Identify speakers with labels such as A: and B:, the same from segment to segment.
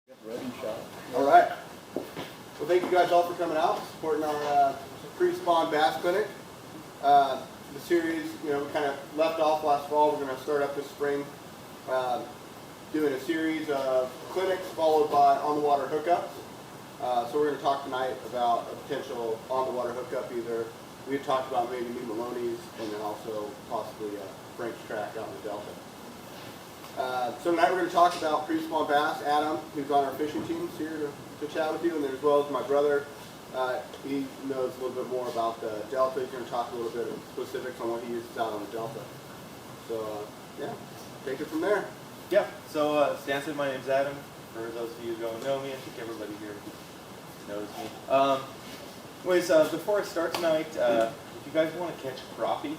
A: All right. Well, thank you guys all for coming out, supporting our pre-spawn bass clinic. The series, we kind of left off last fall. We're going to start up this spring, doing a series of clinics followed by on-the-water hookups. So we're going to talk tonight about a potential on-the-water hookup. Either we had talked about maybe New Maloney's and then also possibly a Frank's track out in the Delta. So tonight we're going to talk about pre-spawn bass. Adam, who's on our fishing team, is here to chat with you, and then as well as my brother. He knows a little bit more about the Delta. He's going to talk a little bit of specifics on what he uses out on the Delta. So yeah, take it from there.
B: Yeah, so Stanson, my name's Adam. For those of you who don't know me, I think everybody here knows me. Anyways, before I start tonight, if you guys want to catch crappie,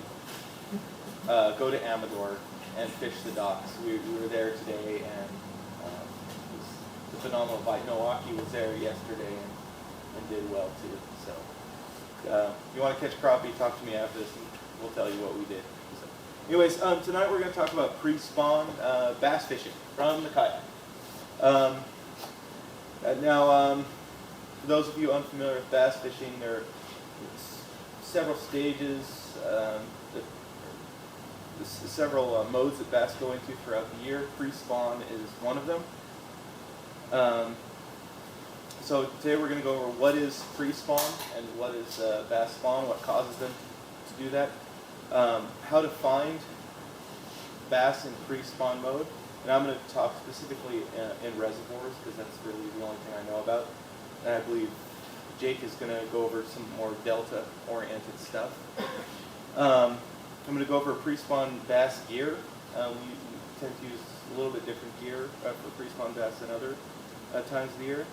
B: go to Amador and fish the docks. We were there today, and it was a phenomenal bite. Milwaukee was there yesterday and did well too. So if you want to catch crappie, talk to me after this, and we'll tell you what we did. So, anyways, tonight we're going to talk about pre-spawn bass fishing from the kayak. Now, for those of you unfamiliar with bass fishing, there are several stages. Several modes that bass go into throughout the year. Pre-spawn is one of them. So today we're going to go over what is pre-spawn and what is bass spawn, what causes them to do that, how to find bass in pre-spawn mode, and I'm going to talk specifically in reservoirs because that's really the only thing I know about, and I believe Jake is going to go over some more delta-oriented stuff. I'm going to go over pre-spawn bass gear. We tend to use a little bit different gear for pre-spawn bass than other times of the year.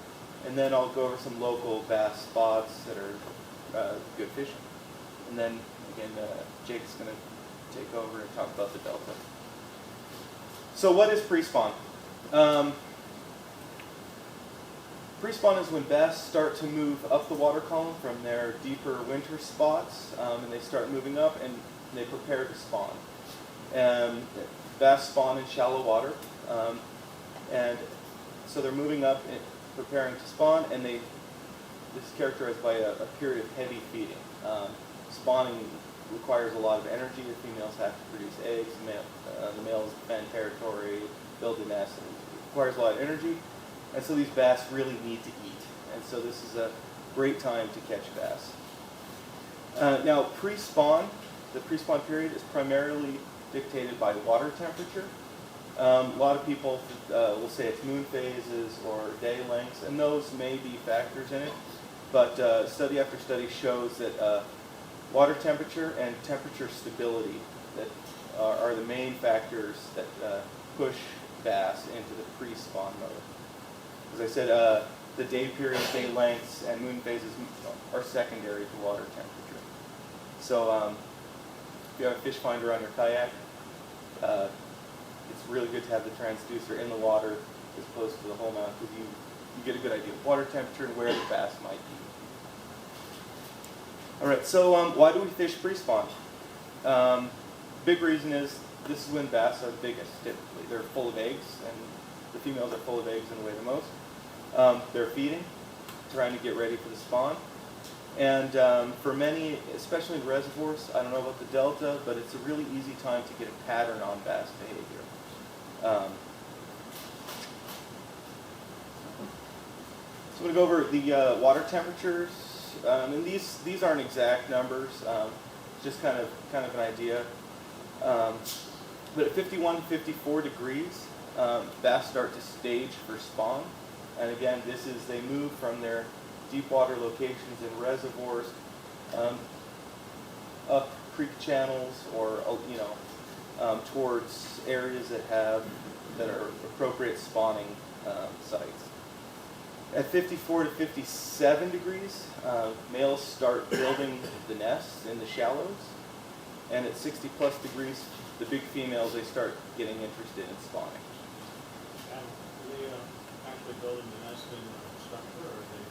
B: And then I'll go over some local bass spots that are good fishing. And then, again, Jake's going to take over and talk about the delta. So what is pre-spawn? Pre-spawn is when bass start to move up the water column from their deeper winter spots, and they start moving up, and they prepare to spawn. Bass spawn in shallow water, and so they're moving up and preparing to spawn, and this is characterized by a period of heavy feeding. Spawning requires a lot of energy. The females have to produce eggs. The males defend territory, build a nest, and it requires a lot of energy, and so these bass really need to eat. And so this is a great time to catch bass. Now, pre-spawn. The pre-spawn period is primarily dictated by water temperature. A lot of people will say it's moon phases or day lengths, and those may be factors in it. But study after study shows that water temperature and temperature stability that are the main factors that push bass into the pre-spawn mode. As I said, the day period, day lengths, and moon phases are secondary to water temperature. So if you have a fish finder on your kayak, it's really good to have the transducer in the water as opposed to the whole mount because you get a good idea of water temperature and where the bass might be. All right, so why do we fish pre-spawn? Big reason is this is when bass are the biggest typically. They're full of eggs, and the females are full of eggs in the way the most. They're feeding, trying to get ready for the spawn. And for many, especially in reservoirs, I don't know about the delta, but it's a really easy time to get a pattern on bass behavior. So I'm going to go over the water temperatures, and these aren't exact numbers, just kind of an idea. But at 51 to 54 degrees, bass start to stage for spawn, and again, this is they move from their deep water locations in reservoirs, up creek channels, or towards areas that are appropriate spawning sites. At 54 to 57 degrees, males start building the nests in the shallows, and at 60 plus degrees, the big females they start getting interested in spawning.
C: And are they actually building the nest in the structure, or are they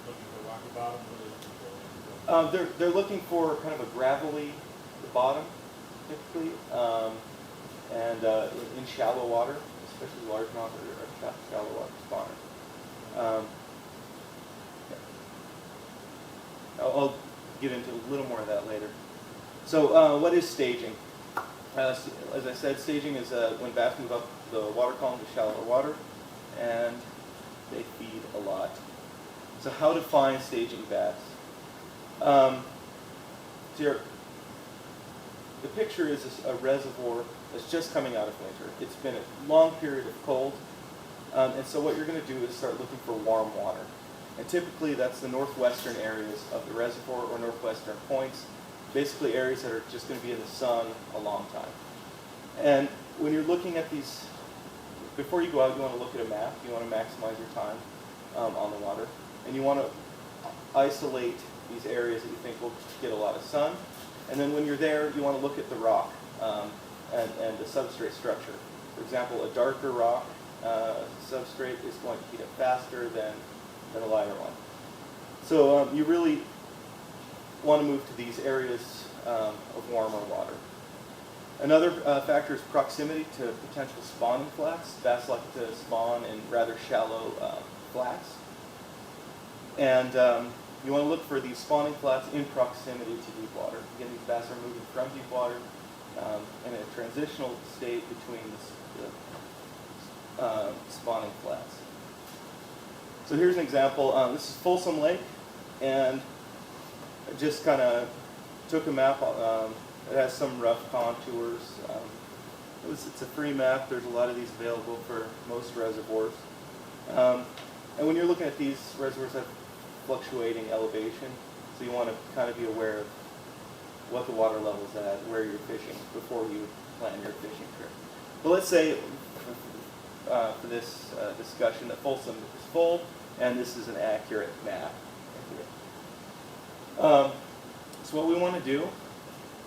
C: looking for rocky bottom? What are they looking for?
B: They're looking for kind of a gravelly bottom, typically, and in shallow water, especially largemouth or shallow water spawners. Um, I'll get into a little more of that later. So what is staging? As I said, staging is when bass move up the water column to shallower water, and they feed a lot. So how to find staging bass? The picture is a reservoir that's just coming out of winter. It's been a long period of cold, and so what you're going to do is start looking for warm water. And typically that's the northwestern areas of the reservoir or northwestern points, basically areas that are just going to be in the sun a long time. And when you're looking at these, before you go out, you want to look at a map. You want to maximize your time on the water. And you want to isolate these areas that you think will get a lot of sun. And then when you're there, you want to look at the rock and the substrate structure. For example, a darker rock substrate is going to heat up faster than a lighter one. So you really want to move to these areas of warmer water. Another factor is proximity to potential spawning flats. Bass like to spawn in rather shallow flats. And you want to look for these spawning flats in proximity to deep water. Again, these bass are moving from deep water in a transitional state between the spawning flats. So here's an example. This is Folsom Lake, and I just kind of took a map. It has some rough contours. It's a free map. There's a lot of these available for most reservoirs. And when you're looking at these reservoirs have fluctuating elevation, so you want to kind of be aware of what the water level is at, where you're fishing before you plan your fishing trip. But let's say for this discussion that Folsom is full, and this is an accurate map. So what we want to do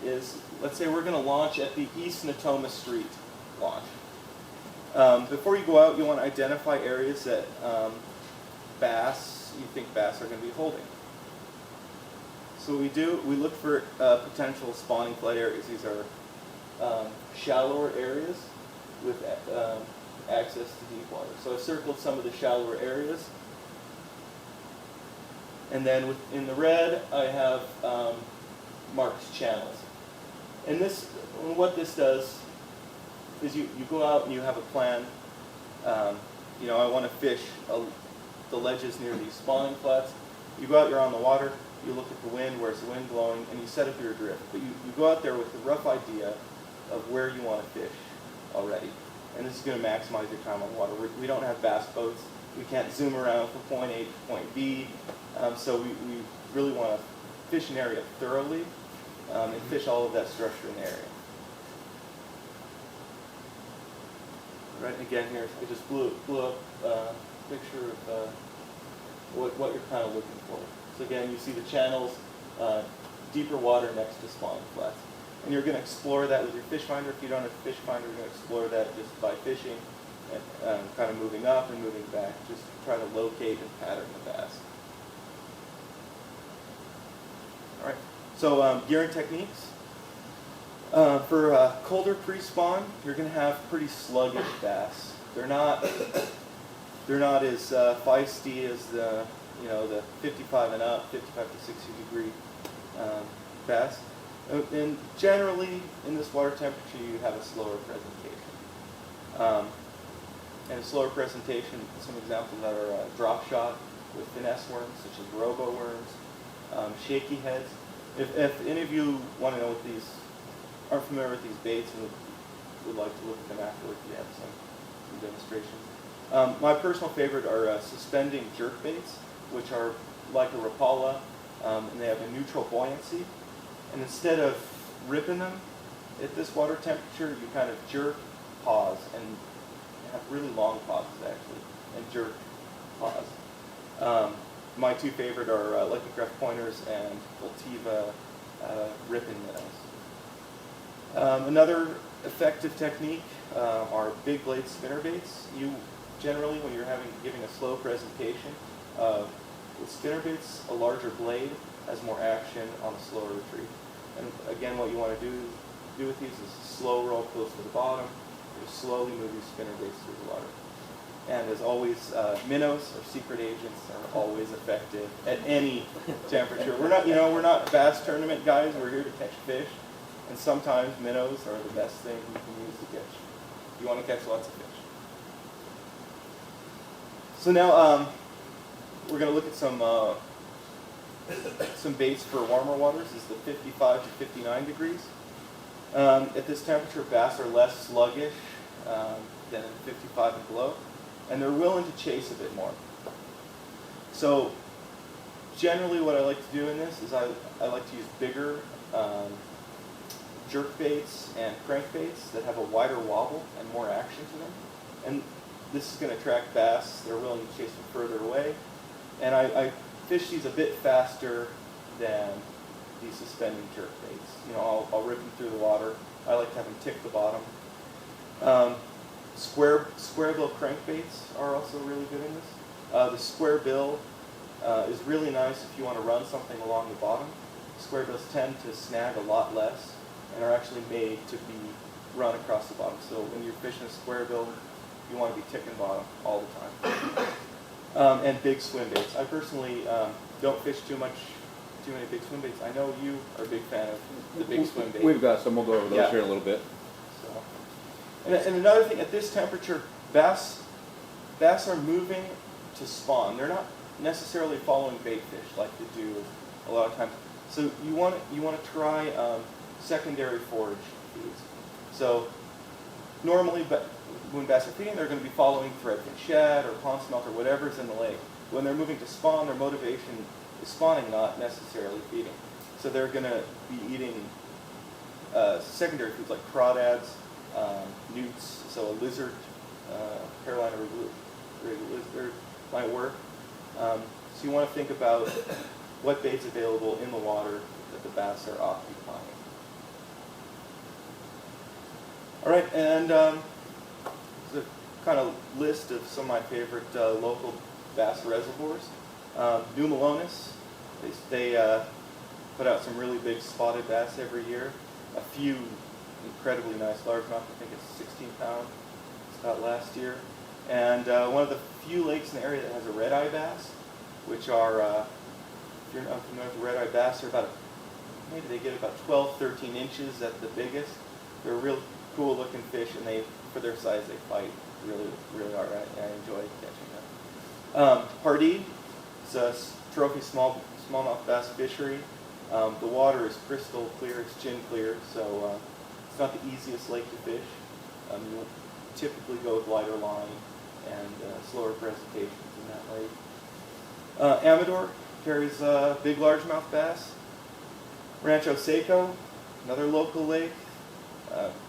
B: is, let's say we're going to launch at the East Natoma Street launch. Before you go out, you want to identify areas that you think bass are going to be holding. So what we do, we look for potential spawning flood areas. These are shallower areas with access to deep water. So I've circled some of the shallower areas. And then in the red, I have marked channels. And what this does is you go out and you have a plan. I want to fish the ledges near these spawning flats. You go out, you're on the water, you look at the wind, where's the wind blowing, and you set up your drift. But you go out there with a rough idea of where you want to fish already. And this is going to maximize your time on water. We don't have bass boats. We can't zoom around from point A to point B. So we really want to fish an area thoroughly and fish all of that structure in the area. Right, again here, I just blew up a picture of what you're kind of looking for. So again, you see the channels, deeper water next to spawning flats. And you're going to explore that with your fish finder. If you don't have a fish finder, you're going to explore that just by fishing and kind of moving up and moving back. Just try to locate and pattern the bass. All right, so gearing techniques. For colder pre-spawn, you're going to have pretty sluggish bass. They're not as feisty as the 55 and up, 55 to 60 degree bass. And generally, in this water temperature, you have a slower presentation. And a slower presentation, some examples that are drop shot with finesse worms, such as robo worms, shaky heads. If any of you want to know what these, aren't familiar with these baits and would like to look at them afterwards, we have some demonstrations. My personal favorite are suspending jerk baits, which are like a Rapala, and they have a neutral buoyancy. And instead of ripping them at this water temperature, you kind of jerk, pause, and have really long pauses actually, and jerk, pause. My two favorite are Lucky Craft pointers and Voltiva ripping minnows. Another effective technique are big blade spinner baits. You generally, when you're giving a slow presentation, with spinner baits, a larger blade has more action on a slower retreat. And again, what you want to do with these is slow roll close to the bottom. You slowly move these spinner baits through the water. And as always, minnows or secret agents are always effective at any temperature. We're not bass tournament guys. We're here to catch fish, and sometimes minnows are the best thing you can use to catch. You want to catch lots of fish. So now we're going to look at some baits for warmer waters. This is the 55 to 59 degrees. At this temperature, bass are less sluggish than 55 and below, and they're willing to chase a bit more. So generally what I like to do in this is I like to use bigger jerk baits and crankbaits that have a wider wobble and more action to them. And this is going to attract bass. They're willing to chase them further away. And I fish these a bit faster than the suspending jerk baits. I'll rip them through the water. I like to have them tick the bottom. Square bill crankbaits are also really good in this. The square bill is really nice if you want to run something along the bottom. Square bills tend to snag a lot less and are actually made to be run across the bottom. So when you're fishing a square bill, you want to be ticking bottom all the time. And big swim baits. I personally don't fish too many big swim baits. I know you are a big fan of the big swim baits.
D: We've got some. We'll go over those here in a little bit.
B: So, and another thing, at this temperature, bass are moving to spawn. They're not necessarily following bait fish like they do a lot of times. So you want to try secondary forage foods. So normally, when bass are feeding, they're going to be following threadfin shad or pond smelt or whatever's in the lake. When they're moving to spawn, their motivation is spawning, not necessarily feeding. So they're going to be eating secondary foods like crawdads, newts, so a lizard, Carolina lizard might work. So you want to think about what bait's available in the water that the bass are occupying. All right, and there's a kind of list of some of my favorite local bass reservoirs. New Melones, they put out some really big spotted bass every year. A few incredibly nice largemouth. I think it's 16 pound. It's caught last year. And one of the few lakes in the area that has a red-eye bass, which are, if you're not familiar with red-eye bass, they're maybe they get about 12, 13 inches at the biggest. They're real cool looking fish, and for their size, they fight really, really hard. I enjoy catching them. Pardee, it's a trophy smallmouth bass fishery. The water is crystal clear, it's chin clear, so it's not the easiest lake to fish. You typically go with lighter line and slower presentations in that lake. Amador carries big largemouth bass. Rancho Seco, another local lake.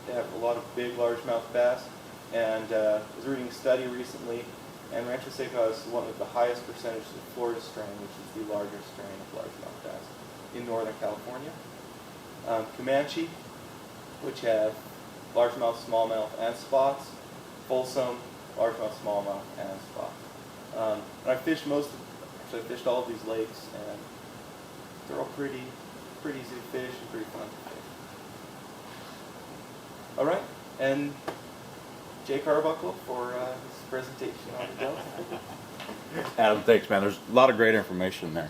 B: They have a lot of big largemouth bass. And I was reading a study recently, and Rancho Seco has one of the highest percentages of Florida strain, which is the largest strain of largemouth bass in Northern California. Comanche, which have largemouth, smallmouth, and spots. Folsom, largemouth, smallmouth, and spots. And I fished I fished all of these lakes, and they're all pretty easy to fish and pretty fun to fish. All right, and Jake Arbuckle for his presentation on the Delta.
D: Adam, thanks, man. There's a lot of great information there.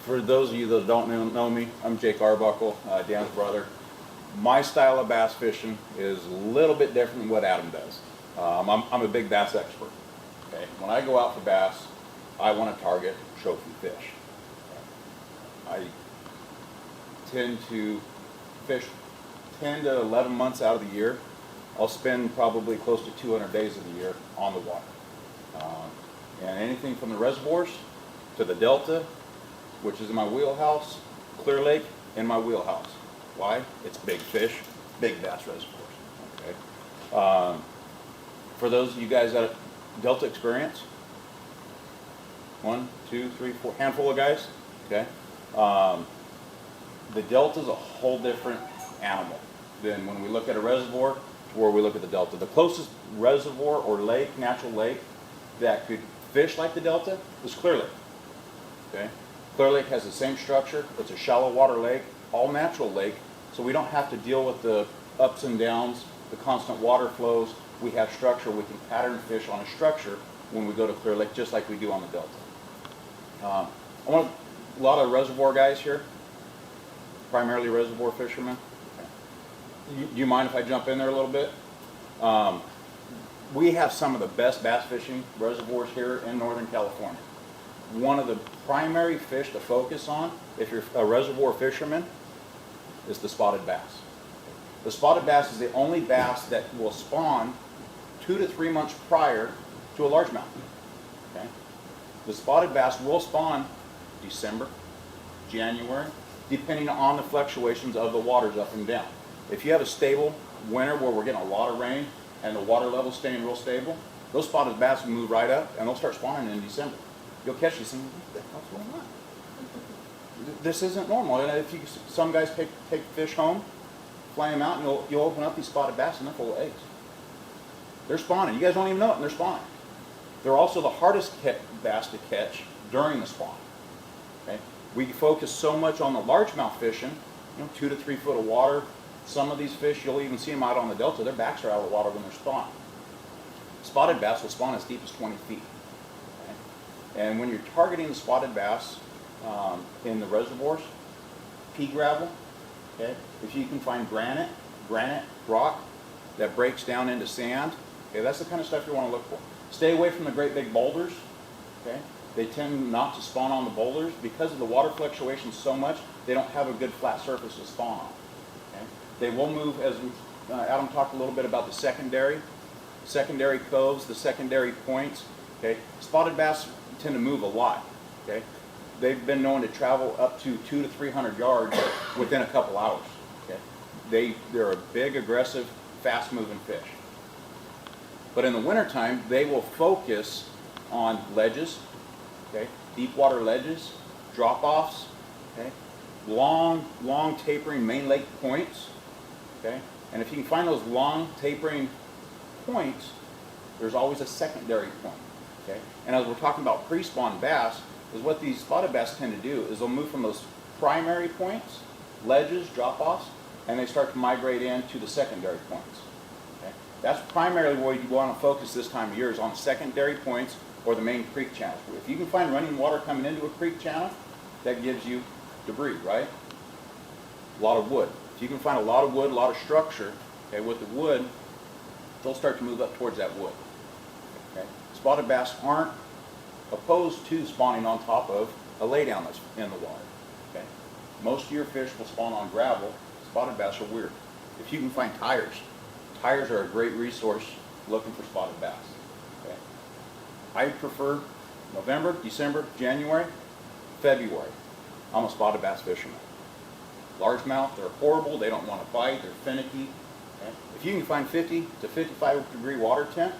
D: For those of you that don't know me, I'm Jake Arbuckle, Dan's brother. My style of bass fishing is a little bit different than what Adam does. I'm a big bass expert. Okay, when I go out for bass, I want to target trophy fish. I tend to fish 10 to 11 months out of the year. I'll spend probably close to 200 days of the year on the water. And anything from the reservoirs to the Delta, which is in my wheelhouse, Clear Lake in my wheelhouse. Why? It's big fish, big bass reservoirs. Okay. For those of you guys that have Delta experience, 1, 2, 3, 4, handful of guys. Okay. The Delta is a whole different animal than when we look at a reservoir to where we look at the Delta. The closest reservoir or lake, natural lake, that could fish like the Delta is Clear Lake. Okay? Clear Lake has the same structure. It's a shallow water lake, all natural lake, so we don't have to deal with the ups and downs the constant water flows, we have structure, we can pattern fish on a structure when we go to Clear Lake, just like we do on the Delta. I want a lot of reservoir guys here, primarily reservoir fishermen. Do you mind if I jump in there a little bit? We have some of the best bass fishing reservoirs here in Northern California. One of the primary fish to focus on, if you're a reservoir fisherman, is the spotted bass. The spotted bass is the only bass that will spawn 2 to 3 months prior to a largemouth. Okay? The spotted bass will spawn December, January, depending on the fluctuations of the waters up and down. If you have a stable winter where we're getting a lot of rain and the water level's staying real stable, those spotted bass will move right up and they'll start spawning in December. You'll catch these things, what the hell's going on? This isn't normal. And if some guys take fish home, fly them out, and you'll open up these spotted bass and they're full of eggs. They're spawning. You guys don't even know it, and they're spawning. They're also the hardest bass to catch during the spawn. Okay? We focus so much on the largemouth fishing, 2 to 3 foot of water. Some of these fish, you'll even see them out on the Delta, their backs are out of the water when they're spawning. Spotted bass will spawn as deep as 20 feet. Okay? And when you're targeting the spotted bass in the reservoirs, pea gravel, okay? If you can find granite rock that breaks down into sand, okay, that's the kind of stuff you want to look for. Stay away from the great big boulders. Okay? They tend not to spawn on the boulders because of the water fluctuations so much. They don't have a good flat surface to spawn on. Okay? They will move, as Adam talked a little bit about the secondary coves, the secondary points. Okay? Spotted bass tend to move a lot. Okay? They've been known to travel up to 200 to 300 yards within a couple hours. Okay? They're a big, aggressive, fast-moving fish. But in the wintertime, they will focus on ledges, okay? Deep water ledges, drop-offs, okay? Long tapering main lake points, okay? And if you can find those long tapering points, there's always a secondary point, okay? And as we're talking about pre-spawn bass, is what these spotted bass tend to do is they'll move from those primary points, ledges, drop-offs, and they start to migrate into the secondary points. Okay? That's primarily where you want to focus this time of year, is on secondary points or the main creek channels. If you can find running water coming into a creek channel, that gives you debris, right? A lot of wood. If you can find a lot of wood, a lot of structure, okay, with the wood, they'll start to move up towards that wood. Okay? Spotted bass aren't opposed to spawning on top of a laydown that's in the water. Okay? Most of your fish will spawn on gravel. Spotted bass are weird. If you can find tires are a great resource looking for spotted bass. Okay? I prefer November, December, January, February. I'm a spotted bass fisherman. Largemouth, they're horrible. They don't want to bite. They're finicky. Okay? If you can find 50 to 55 degree water temp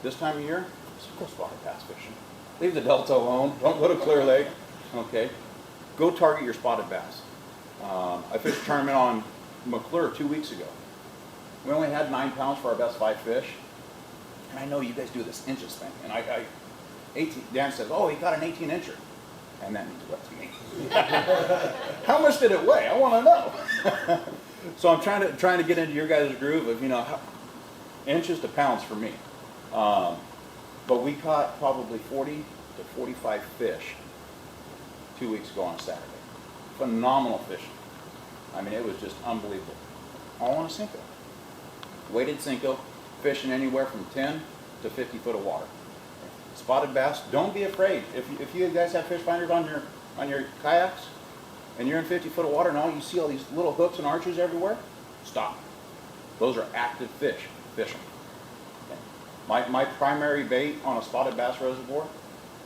D: this time of year, just go spotted bass fishing. Leave the Delta alone. Don't go to Clear Lake. Okay? Go target your spotted bass. I fished a tournament on McClure 2 weeks ago. We only had 9 pounds for our best 5 fish. And I know you guys do this inches thing. And Dan says, oh, he got an 18-incher. And that means what to me? How much did it weigh? I want to know. So I'm trying to get into your guys' groove of, inches to pounds for me. But we caught probably 40 to 45 fish 2 weeks ago on a Saturday. Phenomenal fishing. I mean, it was just unbelievable. All on a Cinco. Weighted Cinco, fishing anywhere from 10 to 50 foot of water. Spotted bass, don't be afraid. If you guys have fish finders on your kayaks and you're in 50 foot of water and all you see all these little hooks and arches everywhere, stop. Those are active fish fishing. Okay. My primary bait on a spotted bass reservoir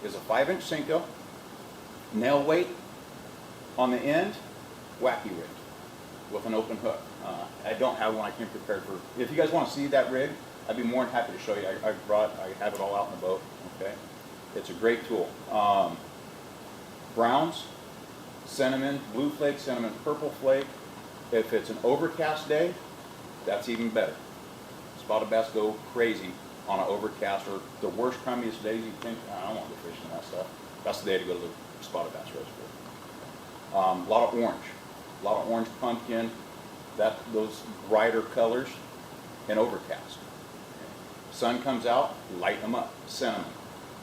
D: is a 5-inch Cinco, nail weight on the end, wacky rig with an open hook. I don't have one I came prepared for. If you guys want to see that rig, I'd be more than happy to show you. I have it all out in the boat. Okay, it's a great tool. Browns, cinnamon, blue flake, cinnamon, purple flake. If it's an overcast day, that's even better. Spotted bass go crazy on an overcast or the worst, crummiest days you think, I don't want to go fishing that stuff. That's the day to go to the spotted bass reservoir. A lot of orange pumpkin, those brighter colors. and overcast. Sun comes out, light them up. Cinnamon,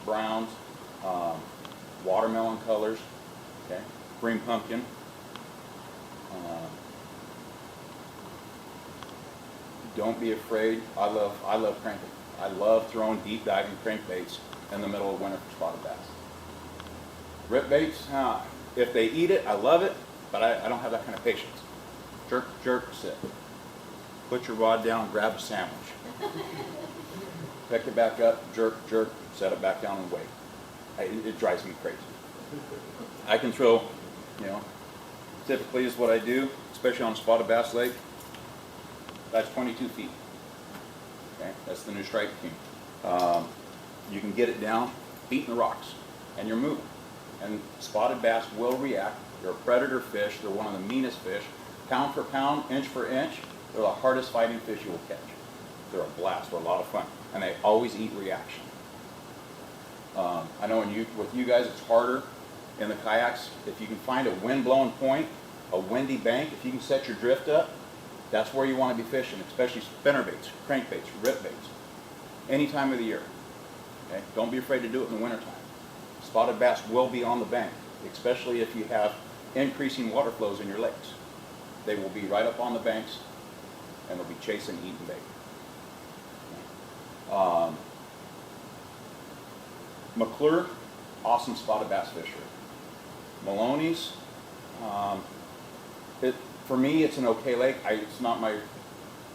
D: browns, watermelon colors, okay, green pumpkin. Don't be afraid. I love cranking. I love throwing deep diving crankbaits in the middle of winter for spotted bass. Rip baits, if they eat it, I love it, but I don't have that kind of patience. Jerk, jerk, sit. Put your rod down, grab a sandwich. Pick it back up, jerk, jerk, set it back down and wait. It drives me crazy. I can throw, typically is what I do, especially on a spotted bass lake. That's 22 feet. Okay, that's the new strike king. You can get it down, beating the rocks, and you're moving. And spotted bass will react. They're a predator fish. They're one of the meanest fish. Pound for pound, inch for inch, they're the hardest fighting fish you will catch. They're a blast. They're a lot of fun, and they always eat reaction. I know with you guys, it's harder in the kayaks. If you can find a wind-blown point, a windy bank, if you can set your drift up, that's where you want to be fishing, especially spinnerbaits, crankbaits, rip baits, any time of the year. Okay? Don't be afraid to do it in the wintertime. Spotted bass will be on the bank, especially if you have increasing water flows in your lakes. They will be right up on the banks, and they'll be chasing, eating bait. McClure, awesome spotted bass fishery. Maloney's, for me, it's an okay lake. It's not my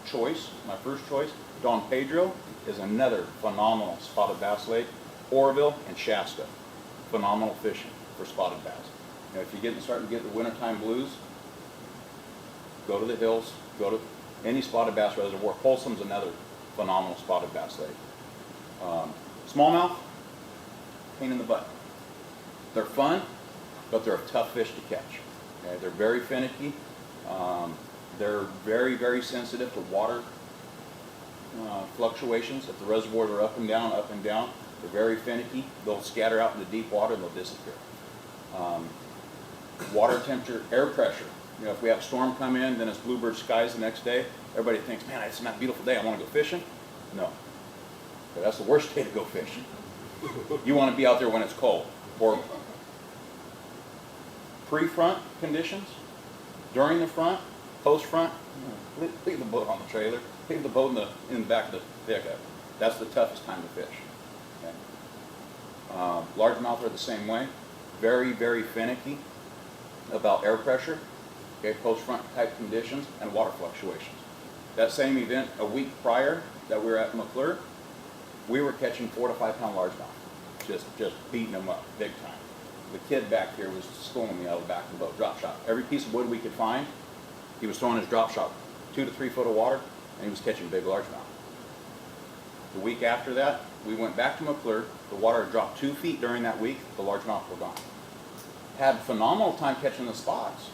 D: choice, my first choice. Don Pedro is another phenomenal spotted bass lake. Oroville and Shasta, phenomenal fishing for spotted bass. If you're starting to get the wintertime blues, go to the hills, go to any spotted bass reservoir. Folsom's another phenomenal spotted bass lake. Smallmouth, pain in the butt. They're fun, but they're a tough fish to catch. Okay? They're very finicky. They're very, very sensitive to water fluctuations. If the reservoirs are up and down, they're very finicky. They'll scatter out into deep water and they'll disappear. Water temperature, air pressure. If we have a storm come in, then it's bluebird skies the next day. Everybody thinks, man, it's not a beautiful day. I want to go fishing. No. But that's the worst day to go fishing. You want to be out there when it's cold. Or pre-front conditions, during the front, post-front, leave the boat on the trailer, leave the boat in the back of the pickup. That's the toughest time to fish. Okay? Largemouth are the same way. Very, very finicky about air pressure, okay, post-front type conditions, and water fluctuations. That same event a week prior that we were at McClure, we were catching 4 to 5 pound largemouth, just beating them up big time. The kid back here was schooling me out of the back of the boat, drop shot. Every piece of wood we could find, he was throwing his drop shot, 2 to 3 foot of water, and he was catching big largemouth. The week after that, we went back to McClure. The water had dropped 2 feet during that week. The largemouth were gone. Had phenomenal time catching the spots,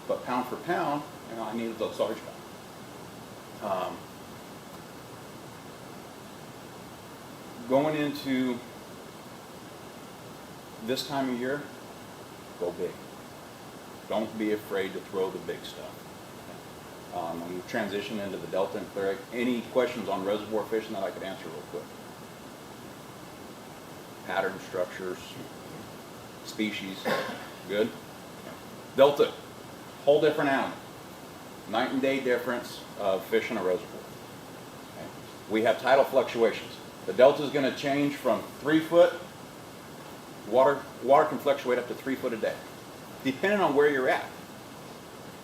D: but pound for pound, I needed those largemouth. Going into this time of year, go big. Don't be afraid to throw the big stuff. I'm going to transition into the Delta and Clear Lake. Any questions on reservoir fishing that I could answer real quick? Pattern, structures, species, good? Delta, whole different animal. Night and day difference of fish in a reservoir. Okay. We have tidal fluctuations. The Delta is going to change from 3 foot. Water can fluctuate up to 3 foot a day, depending on where you're at.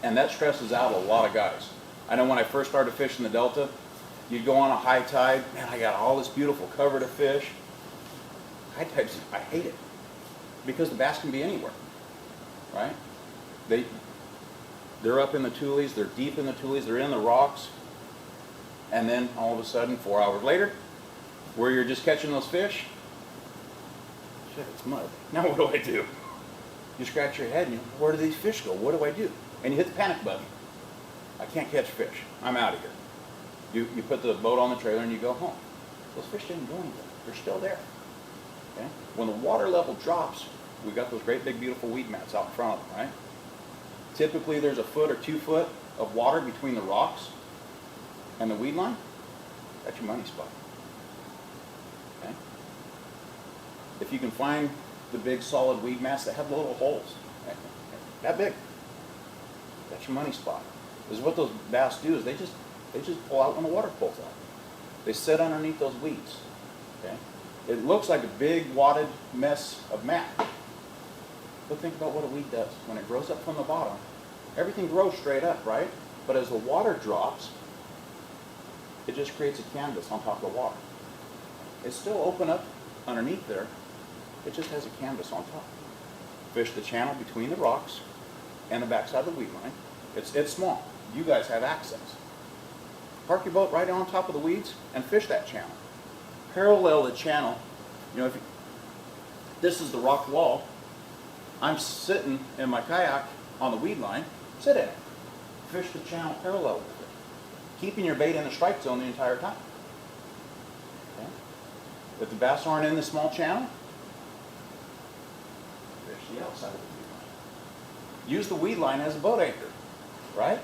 D: And that stresses out a lot of guys. I know when I first started fishing the Delta, you'd go on a high tide, man, I got all this beautiful cover to fish. High tides, I hate it, because the bass can be anywhere, right? They're up in the tules, they're deep in the tules, they're in the rocks, and then all of a sudden, 4 hours later, where you're just catching those fish, shit, it's mud. Now what do I do? You scratch your head and where do these fish go? What do I do? And you hit the panic button. I can't catch fish. I'm out of here. You put the boat on the trailer and you go home. Those fish didn't go anywhere. They're still there. Okay? When the water level drops, we got those great big beautiful weed mats out in front of them, right? Typically there's a foot or 2 foot of water between the rocks. and the weed line, that's your money spot. Okay? If you can find the big solid weed mats that have the little holes, that big, that's your money spot. Because what those bass do is they just pull out when the water pulls out. They sit underneath those weeds. Okay? It looks like a big wadded mess of mat. But think about what a weed does. When it grows up from the bottom, everything grows straight up, right? But as the water drops, it just creates a canvas on top of the water. It's still open up underneath there. It just has a canvas on top. Fish the channel between the rocks and the backside of the weed line. It's small. You guys have access. Park your boat right on top of the weeds and fish that channel. Parallel the channel. You know, this is the rock wall. I'm sitting in my kayak on the weed line. Sit in it. Fish the channel parallel with it. Keeping your bait in the strike zone the entire time. Okay? If the bass aren't in the small channel, fish the outside of the weed line. Use the weed line as a boat anchor, right?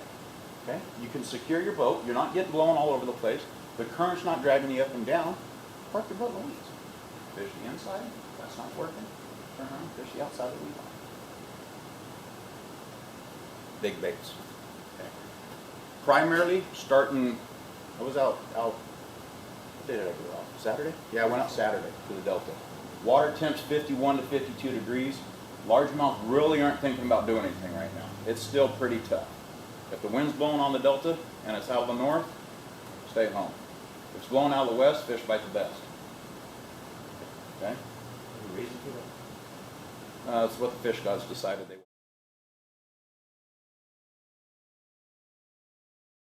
D: Okay? You can secure your boat. You're not getting blown all over the place. The current's not dragging you up and down. Park your boat in the weeds. Fish the inside. If that's not working, turn around, fish the outside of the weed line. Big baits. Okay. Primarily starting, I was out, what day did I go out? Saturday? Yeah, I went out Saturday to the Delta. Water temps 51 to 52 degrees. Largemouth really aren't thinking about doing anything right now. It's still pretty tough. If the wind's blowing on the Delta and it's out of the north, stay home. If it's blowing out of the west, fish bite the best. Okay?
C: Any reason for that?
D: That's what the fish gods decided they